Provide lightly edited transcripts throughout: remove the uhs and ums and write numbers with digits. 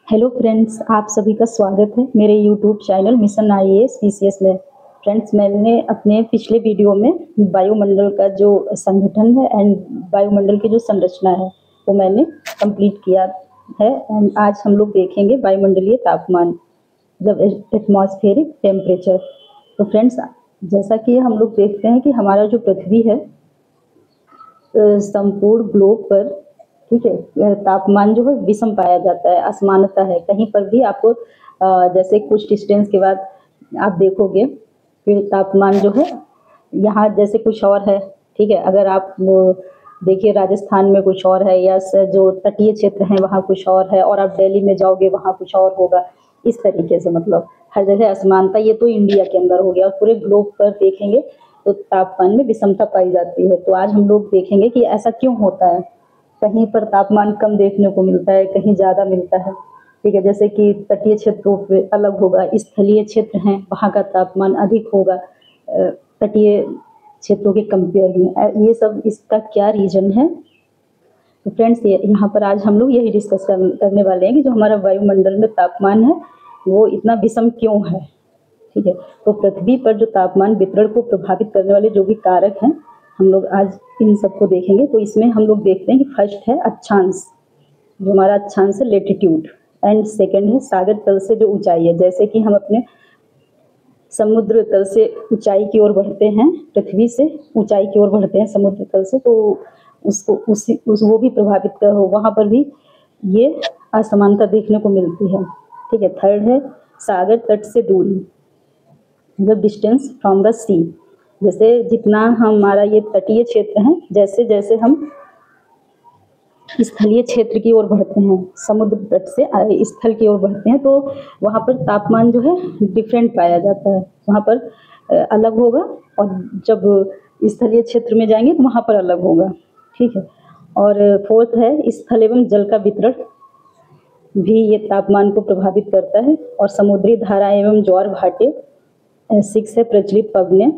Hello friends, आप सभी का स्वागत है मेरे YouTube channel mission IAS PCS में। फ्रेंड्स, मैंने अपने पिछले वीडियो में वायुमंडल का जो संगठन है एंड वायुमंडल की जो संरचना है वो मैंने कंप्लीट किया है। एंड आज हम लोग देखेंगे वायुमंडलीय तापमान, जब एटमॉस्फेरिक टेम्परेचर। तो फ्रेंड्स, जैसा कि हम लोग देखते हैं कि हमारा जो पृथ्वी है संपूर्ण ग्लोब पर, ठीक है, तापमान जो है विषम पाया जाता है, असमानता है। कहीं पर भी आपको जैसे कुछ डिस्टेंस के बाद आप देखोगे फिर तापमान जो है यहाँ जैसे कुछ और है, ठीक है। अगर आप देखिए राजस्थान में कुछ और है, या जो तटीय क्षेत्र हैं वहाँ कुछ और है, और आप दिल्ली में जाओगे वहाँ कुछ और होगा। इस तरीके से मतलब हर जगह असमानता, ये तो इंडिया के अंदर हो गया, और पूरे ग्लोब पर देखेंगे तो तापमान में विषमता पाई जाती है। तो आज हम लोग देखेंगे कि ऐसा क्यों होता है। कहीं पर तापमान कम देखने को मिलता है, कहीं ज़्यादा मिलता है, ठीक है। जैसे कि तटीय क्षेत्रों पे अलग होगा, स्थलीय क्षेत्र हैं वहाँ का तापमान अधिक होगा तटीय क्षेत्रों के कंपेयर में। ये सब इसका क्या रीज़न है। तो फ्रेंड्स, यहाँ पर आज हम लोग यही डिस्कस करने वाले हैं कि जो हमारा वायुमंडल में तापमान है वो इतना विषम क्यों है, ठीक है। तो पृथ्वी पर जो तापमान वितरण को प्रभावित करने वाले जो भी कारक हैं, हम लोग आज इन सबको देखेंगे। तो इसमें हम लोग देखते हैं कि फर्स्ट है अक्षांश, जो हमारा अक्षांश है लेटीट्यूड, एंड सेकंड है सागर तल से जो ऊंचाई है। जैसे कि हम अपने समुद्र तल से ऊंचाई की ओर बढ़ते हैं, पृथ्वी से ऊंचाई की ओर बढ़ते हैं समुद्र तल से, तो उसको वो भी प्रभावित कर हो, वहाँ पर भी ये असमानता देखने को मिलती है, ठीक है। थर्ड है सागर तट से दूरी, मतलब डिस्टेंस फ्रॉम द सी। जैसे जितना हमारा ये तटीय क्षेत्र है, जैसे जैसे हम स्थलीय क्षेत्र की ओर बढ़ते हैं, समुद्र तट से स्थल की ओर बढ़ते हैं, तो वहाँ पर तापमान जो है डिफरेंट पाया जाता है, वहाँ पर अलग होगा। और जब स्थलीय क्षेत्र में जाएंगे तो वहाँ पर अलग होगा, ठीक है। और फोर्थ है स्थल एवं जल का वितरण भी ये तापमान को प्रभावित करता है। और समुद्री धारा एवं ज्वार भाटे, 6 है प्रचलित पवने,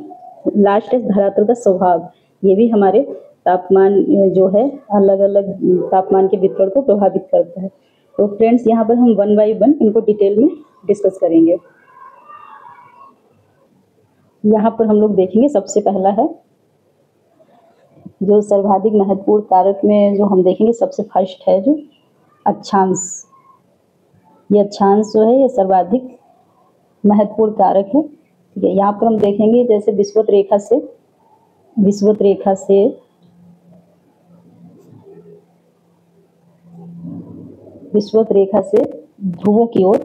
लास्ट है धरातल का स्वभाव। ये भी हमारे तापमान जो है अलग अलग तापमान के वितरण को प्रभावित करता है। तो फ्रेंड्स, यहाँ पर हम वन बाय वन इनको डिटेल में डिस्कस करेंगे। यहाँ पर हम लोग देखेंगे सबसे पहला है जो सर्वाधिक महत्वपूर्ण कारक में जो हम देखेंगे, सबसे फर्स्ट है जो अक्षांश। ये अक्षांश जो है ये सर्वाधिक महत्वपूर्ण कारक है, ठीक है। यहाँ पर हम देखेंगे जैसे विषुवत रेखा से ध्रुवों की ओर,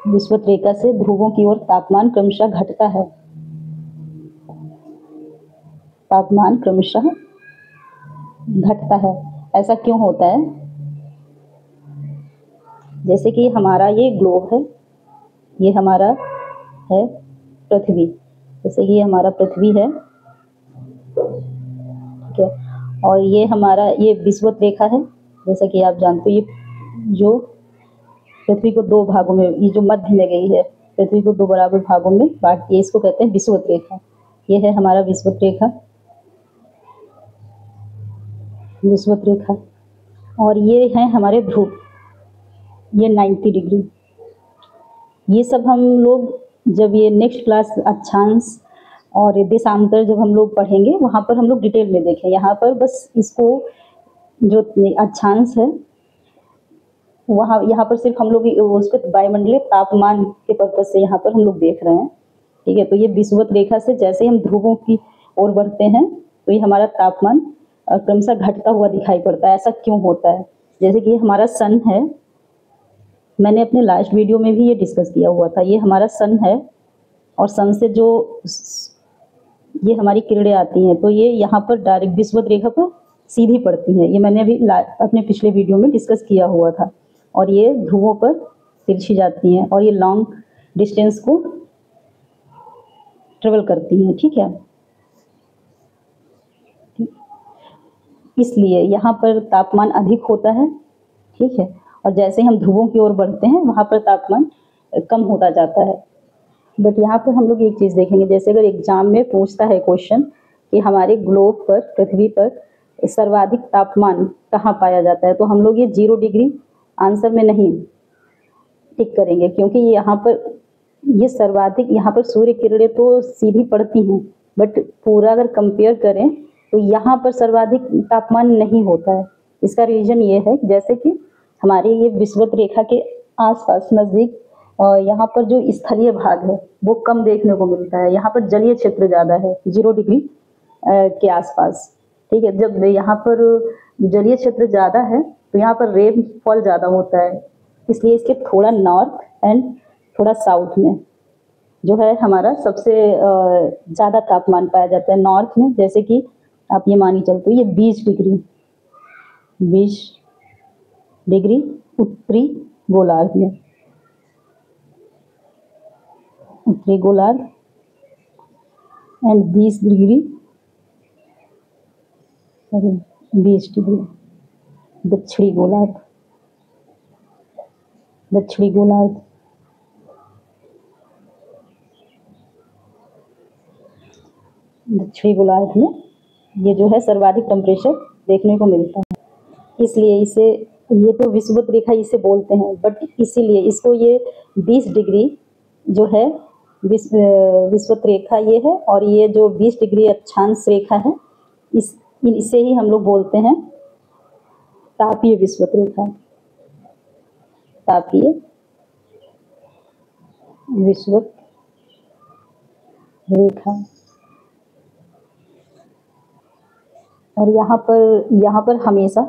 विषुवत रेखा से ध्रुवों की ओर तापमान क्रमशः घटता है, तापमान क्रमशः घटता है। ऐसा क्यों होता है। जैसे कि हमारा ये ग्लोब है, ये हमारा है पृथ्वी, जैसे कि ये हमारा पृथ्वी है, ठीक है। और ये हमारा ये विषुवत रेखा है, जैसा कि आप जानते हो। ये जो पृथ्वी को दो भागों में, ये जो मध्य में गई है, पृथ्वी को दो बराबर भागों में बांटती है, इसको कहते हैं विषुवत रेखा। ये है हमारा विषुवत रेखा। और ये है हमारे ध्रुव, ये 90 डिग्री। ये सब हम लोग जब ये नेक्स्ट क्लास अक्षांश और देशांतर जब हम लोग पढ़ेंगे वहाँ पर हम लोग डिटेल में देखें। यहाँ पर बस इसको जो अक्षांश है वहाँ, यहाँ पर सिर्फ हम लोग उसके वायुमंडलीय तापमान के पर्पज से यहाँ पर हम लोग देख रहे हैं, ठीक है। तो ये विषुवत रेखा से जैसे हम ध्रुवों की ओर बढ़ते हैं तो ये हमारा तापमान क्रमशः घटता हुआ दिखाई पड़ता है। ऐसा क्यों होता है। जैसे कि हमारा सन है, मैंने अपने लास्ट वीडियो में भी ये डिस्कस किया हुआ था। ये हमारा सन है, और सन से जो ये हमारी किरणें आती हैं तो ये यहाँ पर डायरेक्ट विषुवत रेखा पर सीधी पड़ती हैं। ये मैंने अभी अपने पिछले वीडियो में डिस्कस किया हुआ था। और ये ध्रुवों पर तिरछी जाती हैं और ये लॉन्ग डिस्टेंस को ट्रेवल करती हैं, ठीक है। इसलिए यहाँ पर तापमान अधिक होता है, ठीक है। और जैसे हम ध्रुवों की ओर बढ़ते हैं वहाँ पर तापमान कम होता जाता है। बट यहाँ पर हम लोग एक चीज़ देखेंगे, जैसे अगर एग्जाम में पूछता है क्वेश्चन कि हमारे ग्लोब पर, पृथ्वी पर सर्वाधिक तापमान कहाँ पाया जाता है, तो हम लोग ये 0 डिग्री आंसर में नहीं टिक करेंगे, क्योंकि यहाँ पर ये सर्वाधिक, यहाँ पर सूर्य किरणें तो सीधी पड़ती हैं, बट पूरा अगर कंपेयर करें तो यहाँ पर सर्वाधिक तापमान नहीं होता है। इसका रीजन ये है जैसे कि हमारी ये विषुवत रेखा के आसपास नज़दीक यहाँ पर जो स्थलीय भाग है वो कम देखने को मिलता है, यहाँ पर जलीय क्षेत्र ज़्यादा है 0 डिग्री के आसपास, ठीक है। जब यहाँ पर जलीय क्षेत्र ज़्यादा है तो यहाँ पर रेनफॉल ज़्यादा होता है, इसलिए इसके थोड़ा नॉर्थ एंड थोड़ा साउथ में जो है हमारा सबसे ज़्यादा तापमान पाया जाता है। नॉर्थ में जैसे कि आप ये मानी चलते हो ये 20 डिग्री उत्तरी गोलार्ध में, उत्तरी गोलार्ध एंड 20 डिग्री दक्षिणी गोलार्ध, दक्षिणी गोलार्ध। दक्षिणी गोलार्ध में ये जो है सर्वाधिक टेम्परेचर देखने को मिलता है, इसलिए इसे, ये तो विषुवत रेखा इसे बोलते हैं, बट इसीलिए इसको ये 20 डिग्री जो है विषुवत रेखा ये है, और ये जो 20 डिग्री अक्षांश रेखा है इसे ही हम लोग बोलते हैं तापीय विषुवत रेखा, तापीय विषुवत रेखा। और यहाँ पर हमेशा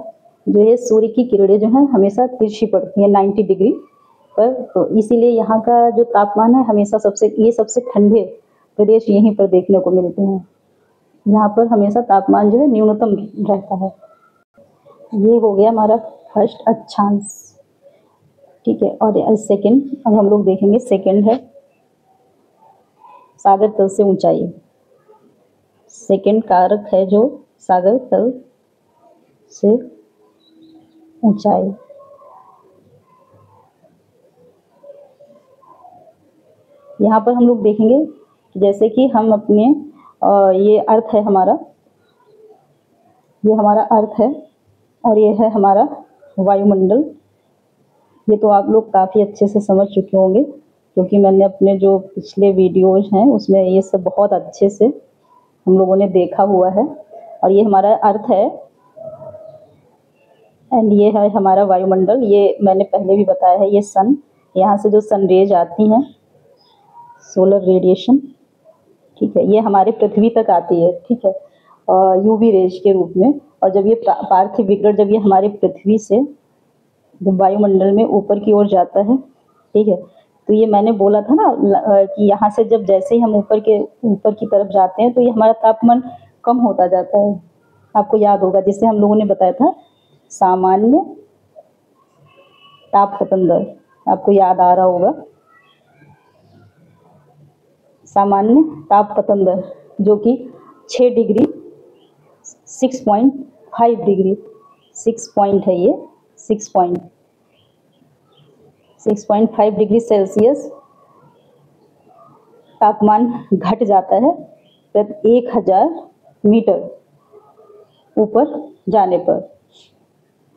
जो है सूर्य की किरणें जो है हमेशा तिरछी पड़ती है 90 डिग्री पर, तो इसीलिए यहाँ का जो तापमान है हमेशा सबसे ठंडे प्रदेश यहीं पर देखने को मिलते हैं। यहाँ पर हमेशा तापमान जो है न्यूनतम रहता है। ये हो गया हमारा फर्स्ट अक्षांश, ठीक है। और सेकंड, अब हम लोग देखेंगे सेकंड है सागर तल से ऊंचाई। सेकंड कारक है जो सागर तल से ऊंचाई। यहाँ पर हम लोग देखेंगे जैसे कि हम अपने ये अर्थ है हमारा, ये हमारा अर्थ है और ये है हमारा वायुमंडल। ये तो आप लोग काफ़ी अच्छे से समझ चुके होंगे, क्योंकि मैंने अपने जो पिछले वीडियोज हैं उसमें ये सब बहुत अच्छे से हम लोगों ने देखा हुआ है। और ये हमारा अर्थ है एंड ये है हमारा वायुमंडल। ये मैंने पहले भी बताया है, ये सन, यहाँ से जो सन रेज आती हैं, सोलर रेडिएशन, ठीक है, ये हमारे पृथ्वी तक आती है, ठीक है, यूवी रेज के रूप में। और जब ये पार्थिव विकिरण जब ये हमारे पृथ्वी से जब वायुमंडल में ऊपर की ओर जाता है, ठीक है, तो ये मैंने बोला था ना कि यहाँ से जब जैसे ही हम ऊपर की तरफ जाते हैं तो ये हमारा तापमान कम होता जाता है। आपको याद होगा जिससे हम लोगों ने बताया था सामान्य ताप पतन, आपको याद आ रहा होगा सामान्य ताप पतन दर, जो कि 6 डिग्री 6.5 डिग्री 6 पॉइंट है, ये 6.5 डिग्री सेल्सियस तापमान घट जाता है प्रति 1000 मीटर ऊपर जाने पर,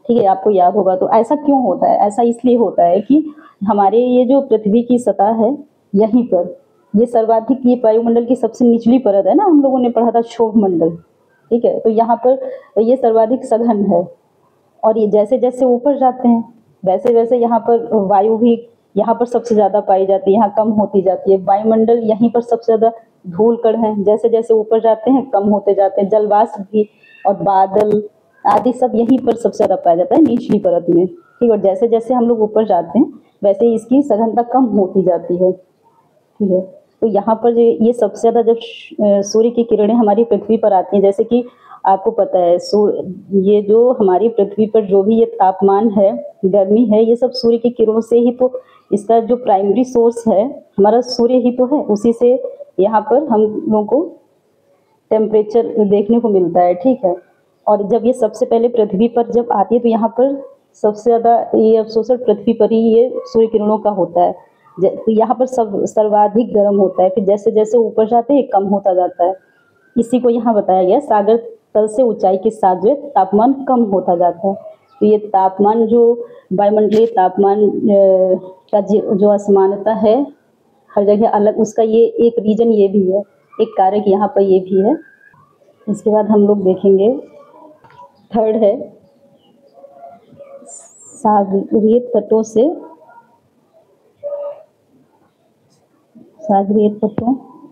ठीक है, आपको याद होगा। तो ऐसा क्यों होता है? ऐसा इसलिए होता है कि हमारे ये जो पृथ्वी की सतह है, यहीं पर ये सर्वाधिक, ये वायुमंडल की सबसे निचली परत है ना, हम लोगों ने पढ़ा था क्षोभ मंडल, ठीक है, तो यहाँ पर ये सर्वाधिक सघन है। और ये जैसे जैसे ऊपर जाते हैं वैसे वैसे यहाँ पर वायु भी यहाँ पर सबसे ज़्यादा पाई जाती है, यहाँ कम होती जाती है। वायुमंडल यहीं पर सबसे ज़्यादा धूल कण है, जैसे जैसे ऊपर जाते हैं कम होते जाते हैं। जलवाष्प भी और बादल आदि सब यहीं पर सबसे ज़्यादा पाया जाता है निचली परत में, ठीक है। और जैसे जैसे हम लोग ऊपर जाते हैं वैसे इसकी सघनता कम होती जाती है, ठीक है। तो यहाँ पर ये सबसे ज़्यादा जब सूर्य की किरणें हमारी पृथ्वी पर आती हैं, जैसे कि आपको पता है ये जो हमारी पृथ्वी पर जो भी ये तापमान है, गर्मी है, ये सब सूर्य की किरणों से ही, तो इसका जो प्राइमरी सोर्स है हमारा सूर्य ही तो है, उसी से यहाँ पर हम लोगों को टेम्परेचर देखने को मिलता है, ठीक है। और जब ये सबसे पहले पृथ्वी पर जब आती है तो यहाँ पर सबसे ज़्यादा ये अवशोषण पृथ्वी पर ही ये सूर्य किरणों का होता है, तो यहाँ पर सर्वाधिक गर्म होता है। फिर जैसे जैसे ऊपर जाते हैं कम होता जाता है। इसी को यहाँ बताया गया, सागर तल से ऊंचाई के साथ जो है तापमान कम होता जाता है। तो ये तापमान जो वायुमंडलीय तापमान का जो असमानता है हर जगह अलग, उसका ये एक रीजन ये भी है, एक कारक यहाँ पर ये भी है। इसके बाद हम लोग देखेंगे थर्ड है सागरीय तटों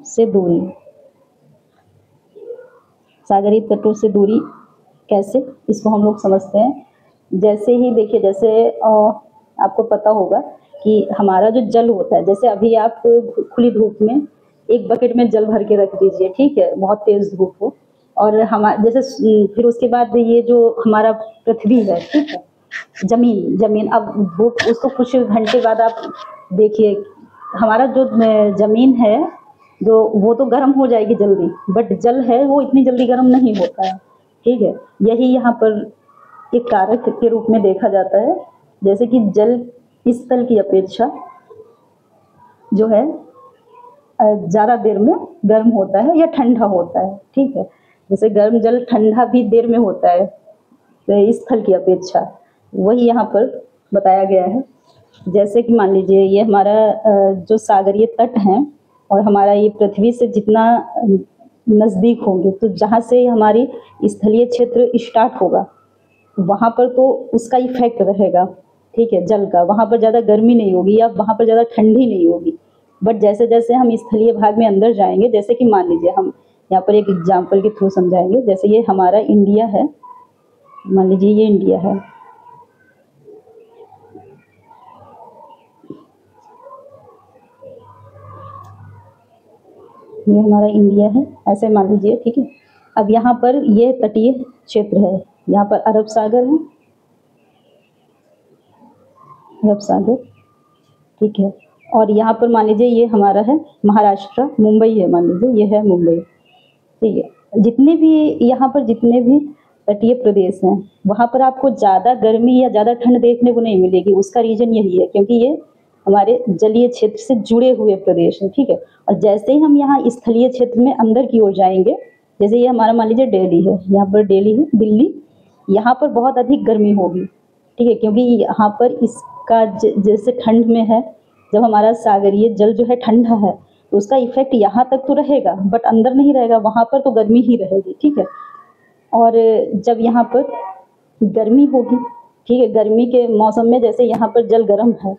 से दूरी। सागरीय तटों से दूरी कैसे, इसको हम लोग समझते हैं। जैसे ही देखिए, जैसे आपको पता होगा कि हमारा जो जल होता है, जैसे अभी आप खुली धूप में एक बकेट में जल भर के रख दीजिए, ठीक है, बहुत तेज धूप हो, और जैसे फिर उसके बाद ये जो हमारा पृथ्वी है, ठीक है, जमीन अब धूप, उसको कुछ घंटे बाद आप देखिए, हमारा जो जमीन है जो वो तो गर्म हो जाएगी जल्दी, बट जल है वो इतनी जल्दी गर्म नहीं होता है, ठीक है। यही यहाँ पर एक कारक के रूप में देखा जाता है, जैसे कि जल स्थल की अपेक्षा जो है ज़्यादा देर में गर्म होता है या ठंडा होता है, ठीक है। जैसे गर्म जल ठंडा भी देर में होता है स्थल की अपेक्षा, वही यहाँ पर बताया गया है। जैसे कि मान लीजिए ये हमारा जो सागरीय तट हैं और हमारा ये पृथ्वी से जितना नज़दीक होंगे, तो जहाँ से हमारी स्थलीय क्षेत्र स्टार्ट होगा वहाँ पर तो उसका इफेक्ट रहेगा, ठीक है, जल का। वहाँ पर ज़्यादा गर्मी नहीं होगी या वहाँ पर ज़्यादा ठंडी नहीं होगी। बट जैसे जैसे हम स्थलीय भाग में अंदर जाएंगे, जैसे कि मान लीजिए हम यहाँ पर एक एग्जाम्पल के थ्रू समझाएंगे। जैसे ये हमारा इंडिया है, मान लीजिए ये इंडिया है, ये हमारा इंडिया है, ऐसे मान लीजिए, ठीक है। अब यहाँ पर ये तटीय क्षेत्र है, यहाँ पर अरब सागर है, अरब सागर, ठीक है। और यहाँ पर मान लीजिए ये हमारा है महाराष्ट्र, मुंबई है, मान लीजिए ये है मुंबई, ठीक है। जितने भी यहाँ पर जितने भी तटीय प्रदेश हैं वहाँ पर आपको ज़्यादा गर्मी या ज़्यादा ठंड देखने को नहीं मिलेगी। उसका रीज़न यही है क्योंकि ये हमारे जलीय क्षेत्र से जुड़े हुए प्रदेश हैं, ठीक है। और जैसे ही हम यहाँ स्थलीय क्षेत्र में अंदर की ओर जाएंगे, जैसे ये हमारा मान लीजिए दिल्ली है, यहाँ पर दिल्ली है, दिल्ली, यहाँ पर बहुत अधिक गर्मी होगी, ठीक है, क्योंकि यहाँ पर इसका जैसे ठंड में है, जब हमारा सागरीय जल जो है ठंडा है तो उसका इफेक्ट यहाँ तक तो रहेगा बट अंदर नहीं रहेगा, वहाँ पर तो गर्मी ही रहेगी, ठीक है। और जब यहाँ पर गर्मी होगी, ठीक है, गर्मी के मौसम में जैसे यहाँ पर जल गर्म है,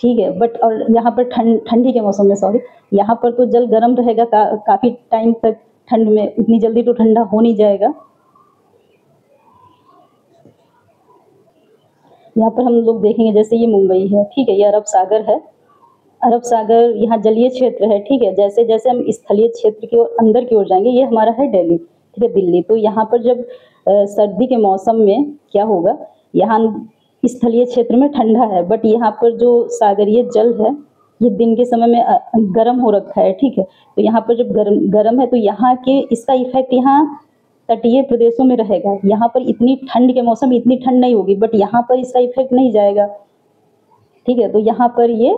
ठीक है, बट और यहाँ पर ठंडी के मौसम में, सॉरी, यहाँ पर तो जल गर्म रहेगा काफ़ी टाइम तक, ठंड में इतनी जल्दी तो ठंडा हो नहीं जाएगा। यहाँ पर हम लोग देखेंगे जैसे ये मुंबई है, ठीक है, ये अरब सागर है, अरब सागर यहाँ जलीय क्षेत्र है, ठीक है। जैसे जैसे हम स्थलीय क्षेत्र की ओर अंदर की ओर जाएंगे, ये हमारा है दिल्ली, ठीक है, दिल्ली। तो यहाँ पर जब सर्दी के मौसम में क्या होगा, यहाँ स्थलीय क्षेत्र में ठंडा है बट यहाँ पर जो सागरीय जल है ये दिन के समय में गर्म हो रखा है, ठीक है। तो यहाँ पर जब गर्म है तो यहाँ के इसका इफेक्ट यहाँ तटीय प्रदेशों में रहेगा। यहाँ पर इतनी ठंड के मौसम में इतनी ठंड नहीं होगी बट यहाँ पर इसका इफेक्ट नहीं जाएगा, ठीक है। तो यहाँ पर ये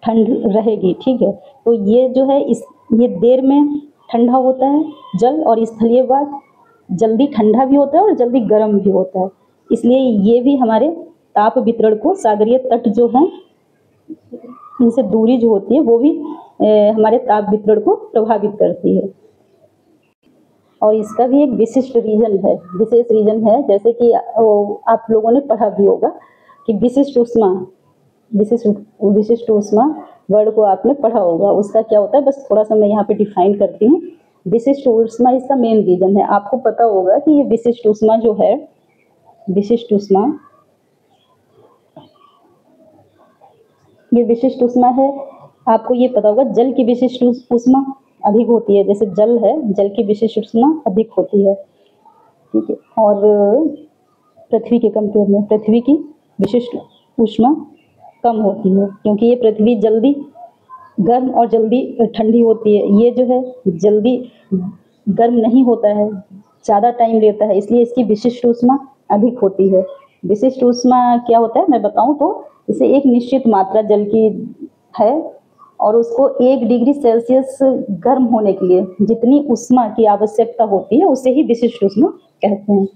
ठंड रहेगी, ठीक है। तो ये जो है ये देर में ठंडा होता है जल, और स्थलीय भाग जल्दी ठंडा भी होता है और जल्दी गर्म भी होता है। इसलिए ये भी हमारे ताप वितरण को, सागरीय तट जो हैं इनसे दूरी जो होती है वो भी हमारे ताप वितरण को प्रभावित करती है। और इसका भी एक विशिष्ट रीजन है, विशेष रीजन है, जैसे कि आप लोगों ने पढ़ा भी होगा कि विशिष्ट ऊष्मा वर्ड को आपने पढ़ा होगा। उसका क्या होता है, बस थोड़ा सा मैं यहाँ पे डिफाइन करती हूँ। विशिष्ट ऊष्मा इसका मेन रीजन है। आपको पता होगा कि ये विशिष्ट ऊष्मा जो है, विशिष्ट ऊष्मा, ये विशिष्ट ऊष्मा है, आपको ये पता होगा जल की विशिष्ट ऊष्मा अधिक होती है। जैसे जल है, जल की विशिष्ट ऊष्मा अधिक होती है, ठीक है। और पृथ्वी के कंपेयर में पृथ्वी की विशिष्ट ऊष्मा कम होती है क्योंकि ये पृथ्वी जल्दी गर्म और जल्दी ठंडी होती है। ये जो है जल्दी गर्म नहीं होता है, ज़्यादा टाइम लेता है, इसलिए इसकी विशिष्ट ऊष्मा अधिक होती है। विशिष्ट ऊष्मा क्या होता है मैं बताऊं तो, इसे एक निश्चित मात्रा जल की है और उसको 1 डिग्री सेल्सियस गर्म होने के लिए जितनी ऊष्मा की आवश्यकता होती है उसे ही विशिष्ट ऊष्मा कहते हैं।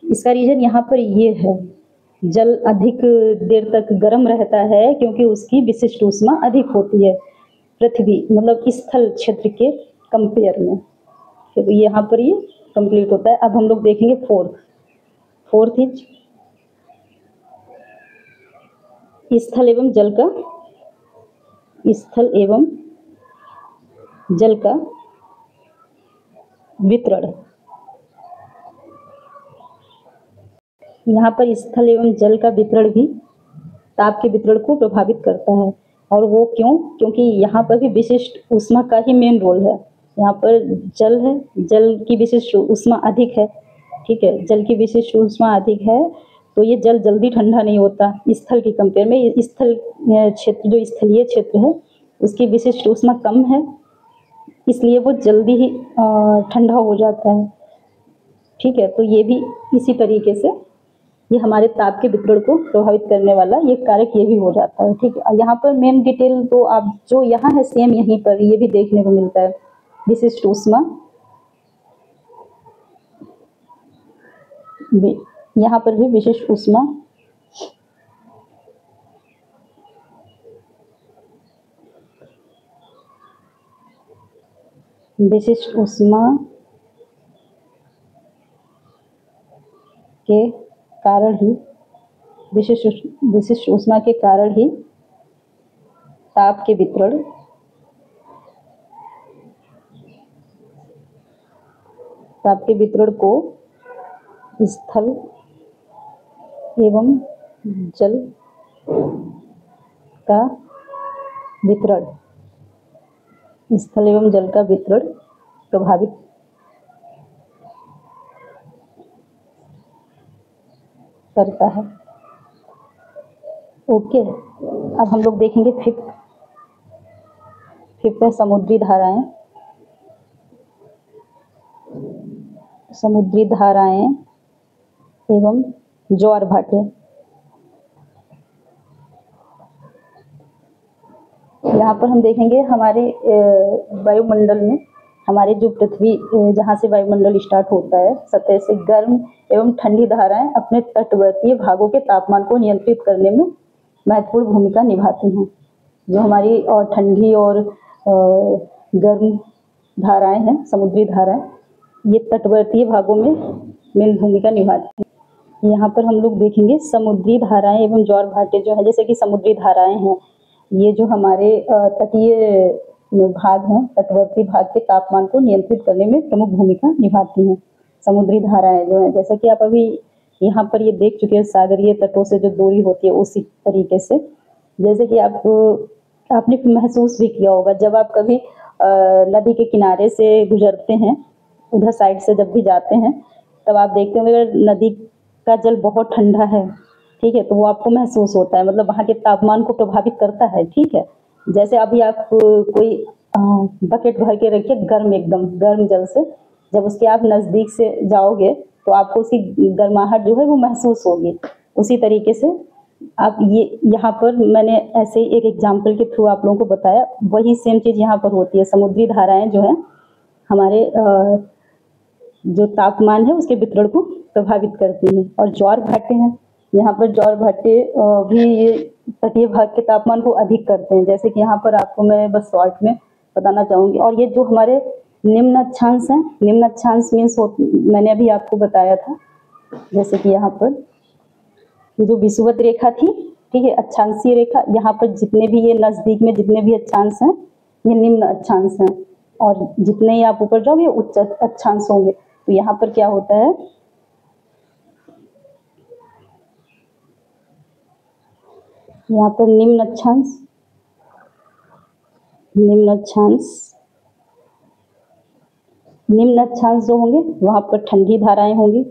इसका रीजन यहाँ पर ये है, जल अधिक देर तक गर्म रहता है क्योंकि उसकी विशिष्ट ऊष्मा अधिक होती है पृथ्वी मतलब स्थल क्षेत्र के कंपेयर में। तो यहाँ पर ये कंप्लीट होता है। अब हम लोग देखेंगे फोर्थ इज स्थल एवं जल का वितरण। यहाँ पर स्थल एवं जल का वितरण भी ताप के वितरण को प्रभावित करता है। और वो क्यों? क्योंकि यहाँ पर भी विशिष्ट ऊष्मा का ही मेन रोल है। यहाँ पर जल है, जल की विशिष्ट ऊष्मा अधिक है, ठीक है, जल की विशिष्ट ऊष्मा अधिक है तो ये जल जल्दी ठंडा नहीं होता स्थल के कंपेयर में। स्थल क्षेत्र जो स्थलीय क्षेत्र है उसकी विशिष्ट ऊष्मा कम है, इसलिए वो जल्दी ही ठंडा हो जाता है, ठीक है। तो ये भी इसी तरीके से ये हमारे ताप के वितरण को प्रभावित करने वाला ये कारक ये भी हो जाता है, ठीक है। यहाँ पर मेन डिटेल तो आप जो यहाँ है सेम यहीं पर ये भी देखने को मिलता है। विशिष्ट ऊष्मा यहाँ पर भी विशिष्ट ऊष्मा के कारण ही विशिष्ट ऊष्मा के कारण ही ताप के वितरण को स्थल एवं जल का वितरण प्रभावित करता है। ओके, अब हम लोग देखेंगे फिफ्थ है समुद्री धाराएं एवं ज्वार भाटे। यहाँ पर हम देखेंगे हमारे वायुमंडल में हमारे जो पृथ्वी जहाँ से वायुमंडल स्टार्ट होता है सतह से गर्म एवं ठंडी धाराएं अपने तटवर्तीय भागों के तापमान को नियंत्रित करने में महत्वपूर्ण भूमिका निभाती हैं। जो हमारी और ठंडी और गर्म धाराएं हैं, समुद्री धाराएं, ये तटवर्तीय भागों में मेन भूमिका निभाती हैं। यहाँ पर हम लोग देखेंगे समुद्री धाराएं एवं ज्वार भाटे जो है, जैसे कि समुद्री धाराएं हैं ये जो हमारे तटीय भाग हैं, तटवर्ती भाग के तापमान को नियंत्रित करने में प्रमुख भूमिका निभाती हैं। समुद्री धाराएं जो है, जैसा कि आप अभी यहाँ पर ये देख चुके हैं, सागरीय तटों से जो दूरी होती है उसी तरीके से, जैसे कि आपने महसूस भी किया होगा जब आप कभी नदी के किनारे से गुजरते हैं, उधर साइड से जब भी जाते हैं तब आप देखते होंगे अगर नदी का जल बहुत ठंडा है, ठीक है, तो वो आपको महसूस होता है, मतलब वहाँ के तापमान को प्रभावित करता है, ठीक है। जैसे अभी आप कोई बकेट भर के रखिए एकदम गर्म जल से, जब उसके आप नज़दीक से जाओगे तो आपको उसकी गर्माहट जो है वो महसूस होगी। उसी तरीके से आप ये यहाँ पर मैंने ऐसे ही एक एग्जाम्पल के थ्रू आप लोगों को बताया, वही सेम चीज़ यहाँ पर होती है। समुद्री धाराएं जो है हमारे जो तापमान है उसके वितरण को प्रभावित करती हैं। और ज्वार भाटे हैं, यहाँ पर ज्वार भाटे भी ये तटीय भाग के तापमान को अधिक करते हैं, जैसे कि यहाँ पर आपको मैं बस शॉर्ट में बताना चाहूँगी। और ये जो हमारे निम्न अक्षांश हैं, निम्न अक्षांश मीन्स मैंने अभी आपको बताया था, जैसे कि यहाँ पर ये जो विषुवत रेखा थी, ठीक है, अक्षांशीय रेखा, यहाँ पर जितने भी ये नज़दीक में जितने भी अक्षांश हैं ये निम्न अक्षांश हैं, और जितने ही आप ऊपर जाओगे उच्च अक्षांश होंगे। तो यहाँ पर क्या होता है, यहाँ पर निम्न अक्षांश जो होंगे वहाँ पर ठंडी धाराएं होंगी,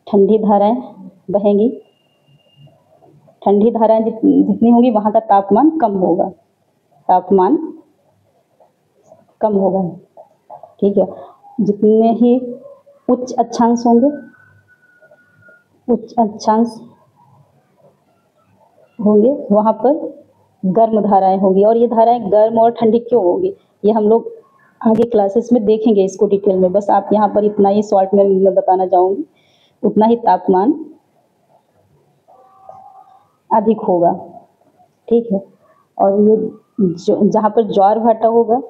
ठंडी धाराएं बहेंगी। ठंडी धाराएं जितनी होंगी वहाँ का तापमान कम होगा, ठीक है। जितने ही उच्च अक्षांश होंगे वहाँ पर गर्म धाराएं होंगी। और ये धाराएं गर्म और ठंडी क्यों होगी, ये हम लोग आगे क्लासेस में देखेंगे इसको डिटेल में। बस आप यहाँ पर इतना ही शॉर्ट में मैं बताना चाहूँगी, उतना ही तापमान अधिक होगा, ठीक है। और ये जहाँ पर ज्वार भाटा होगा,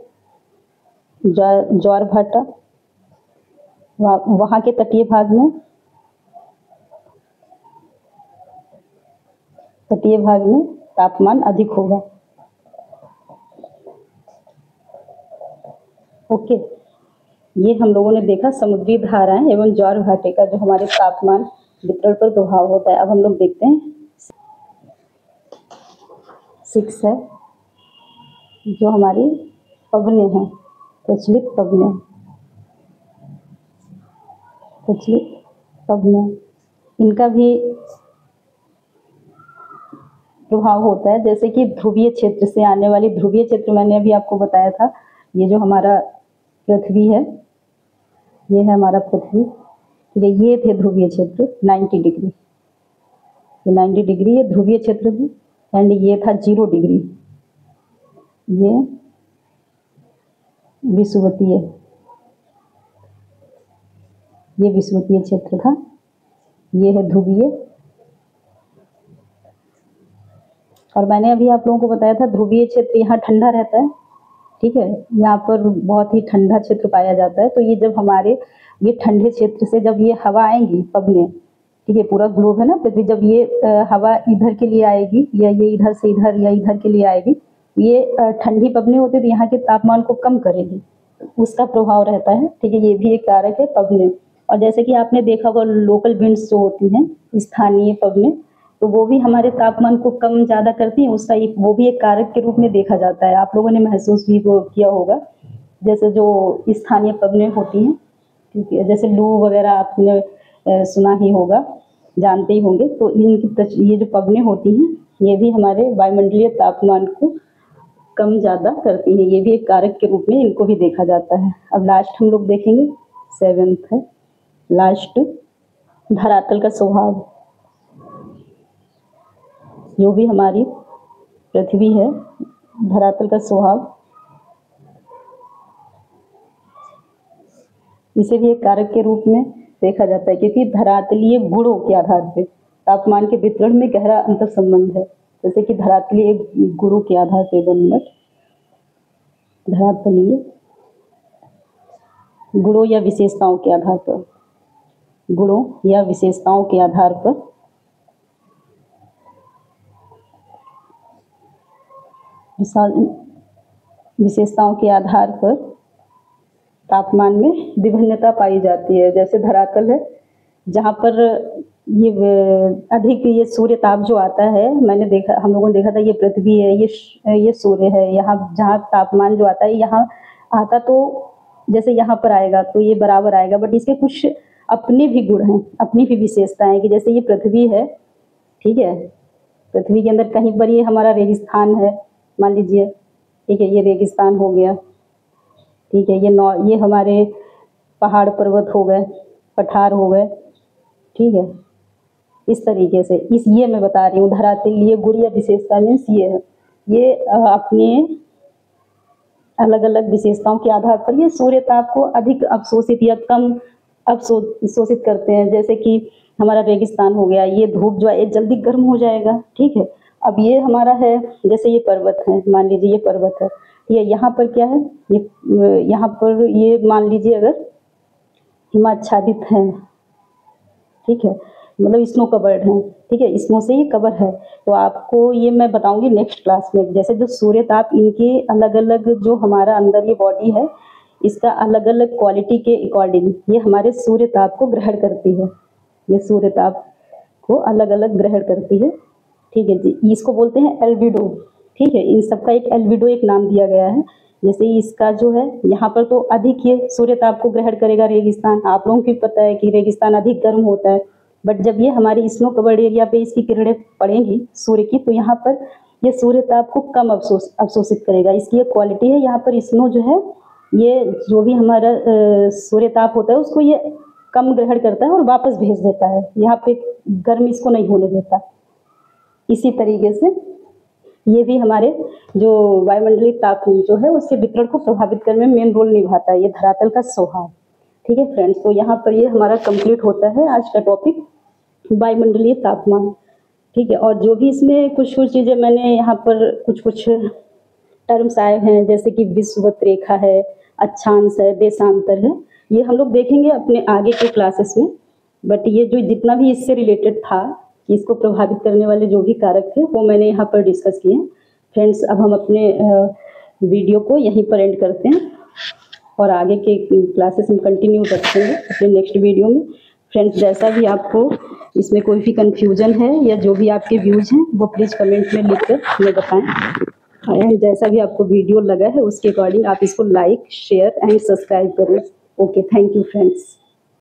ज्वार भाटा, वहाँ के तटीय भाग में तापमान अधिक होगा। ओके, ये हम लोगों ने देखा समुद्री धाराएं एवं ज्वार भाटे का जो हमारे तापमान वितरण पर प्रभाव होता है। अब हम लोग देखते हैं 6 है, जो हमारी पवने हैं, प्रचलित पवने, इनका भी प्रभाव होता है। जैसे कि ध्रुवीय क्षेत्र से आने वाली, ध्रुवीय क्षेत्र मैंने अभी आपको बताया था, ये जो हमारा पृथ्वी है, ये है हमारा पृथ्वी, ये थे ध्रुवीय क्षेत्र 90 डिग्री, ये 90 डिग्री ये ध्रुवीय क्षेत्र है। एंड ये था 0 डिग्री, ये विषुवतीय क्षेत्र था, ये है ध्रुवीय। और मैंने अभी आप लोगों को बताया था ध्रुवीय क्षेत्र यहाँ ठंडा रहता है, ठीक है, यहाँ पर बहुत ही ठंडा क्षेत्र पाया जाता है। तो ये जब हमारे ये ठंडे क्षेत्र से जब ये हवा आएंगी पवने, ठीक है, पूरा ग्लोब है ना पृथ्वी, जब ये हवा इधर के लिए आएगी या ये इधर से इधर या इधर के लिए आएगी, ये ठंडी पवने होती है तो यहाँ के तापमान को कम करेगी, उसका प्रभाव रहता है, ठीक है। ये भी एक कारक है पवने। और जैसे कि आपने देखा होगा लोकल विंड्स जो होती हैं, स्थानीय पवने, तो वो भी हमारे तापमान को कम ज़्यादा करती हैं, उसका एक वो भी एक कारक के रूप में देखा जाता है। आप लोगों ने महसूस भी वो किया होगा, जैसे जो स्थानीय पवने होती हैं, ठीक है, जैसे लू वगैरह आपने सुना ही होगा, जानते ही होंगे। तो इनकी ये जो पवने होती हैं, ये भी हमारे वायुमंडलीय तापमान को कम ज़्यादा करती हैं, ये भी एक कारक के रूप में इनको भी देखा जाता है। अब लास्ट हम लोग देखेंगे 7th है, लास्ट धरातल का स्वभाव। जो भी हमारी पृथ्वी है, धरातल का स्वभाव, इसे भी एक कारक के रूप में देखा जाता है, क्योंकि धरातलीय गुणों के आधार पर तापमान के वितरण में गहरा अंतर संबंध है। जैसे कि धरातलीय गुणों के आधार पर धरातलीय गुणों या विशेषताओं के आधार पर, गुणों या विशेषताओं के आधार पर विशेषताओं के आधार पर तापमान में विभिन्नता पाई जाती है। जैसे धरातल है, जहाँ पर ये अधिक ये सूर्य ताप जो आता है, मैंने देखा, हम लोगों ने देखा था, ये पृथ्वी है, ये सूर्य है, यहाँ जहाँ तापमान जो आता है, यहाँ आता तो जैसे यहाँ पर आएगा तो ये बराबर आएगा, बट इसके कुछ अपने भी गुण हैं, अपनी भी विशेषताएं हैं। कि जैसे ये पृथ्वी है, ठीक है, पृथ्वी के अंदर कहीं पर ये हमारा रेगिस्तान है, मान लीजिए, ठीक है, ये रेगिस्तान हो गया, ठीक है, ये हमारे पहाड़ पर्वत हो गए, पठार हो गए, ठीक है। इस तरीके से ये मैं बता रही हूँ धरातलीय गुण या विशेषता मीन्स ये है, ये अपने अलग अलग विशेषताओं के आधार पर ये सूर्य ताप को अधिक अवशोषित या कम अवशोषित करते हैं। जैसे कि हमारा रेगिस्तान हो गया, ये धूप जो है जल्दी गर्म हो जाएगा, ठीक है। अब ये हमारा है, जैसे ये पर्वत है, मान लीजिए ये पर्वत है, ये यहाँ पर क्या है, ये यहाँ पर ये मान लीजिए अगर हिमाच्छादित है, ठीक है, मतलब स्नो कवर्ड है, ठीक है, स्नो से ये कवर है। तो आपको ये मैं बताऊंगी नेक्स्ट क्लास में, जैसे जो सूर्य ताप इनके अलग अलग जो हमारा अंदर ये बॉडी है, इसका अलग अलग क्वालिटी के अकॉर्डिंग ये हमारे सूर्य ताप को ग्रहण करती है, ये सूर्य ताप को अलग अलग ग्रहण करती है, ठीक है जी। इसको बोलते हैं एल्बिडो, ठीक है, इन सबका एक एल्बिडो एक नाम दिया गया है। जैसे इसका जो है यहाँ पर तो अधिक ये सूर्य ताप को ग्रहण करेगा रेगिस्तान, आप लोगों को पता है कि रेगिस्तान अधिक गर्म होता है, बट जब ये हमारी स्नो कवर्ड एरिया पे इसकी किरणें पड़ेंगी सूर्य की, तो यहाँ पर ये सूर्य ताप को कम अवशोषित करेगा। इसकी एक क्वालिटी है, यहाँ पर स्नो जो है ये जो भी हमारा सूर्य ताप होता है उसको ये कम ग्रहण करता है और वापस भेज देता है, यहाँ पे गर्म इसको नहीं होने देता। इसी तरीके से ये भी हमारे जो वायुमंडलीय ताप जो है उसके वितरण को प्रभावित करने में मेन रोल निभाता है, ये धरातल का स्वभाव। ठीक है फ्रेंड्स, तो यहाँ पर ये हमारा कंप्लीट होता है आज का टॉपिक वायुमंडलीय तापमान। ठीक है, और जो भी इसमें कुछ चीज़ें मैंने यहाँ पर कुछ टर्म्स आए हैं, जैसे कि विषुवत रेखा है, अक्षांश है, देशांतर है, ये हम लोग देखेंगे अपने आगे के क्लासेस में। बट ये जो जितना भी इससे रिलेटेड था, इसको प्रभावित करने वाले जो भी कारक थे वो मैंने यहाँ पर डिस्कस किए हैं। फ्रेंड्स, अब हम अपने वीडियो को यहीं पर एंड करते हैं और आगे के क्लासेस हम कंटिन्यू करते हैं अपने नेक्स्ट वीडियो में। फ्रेंड्स, जैसा भी आपको इसमें कोई भी कंफ्यूजन है या जो भी आपके व्यूज़ हैं वो प्लीज़ कमेंट में लिख कर हमें बताएं। एंड जैसा भी आपको वीडियो लगा है उसके अकॉर्डिंग आप इसको लाइक, शेयर एंड सब्सक्राइब करें। Okay, thank you friends.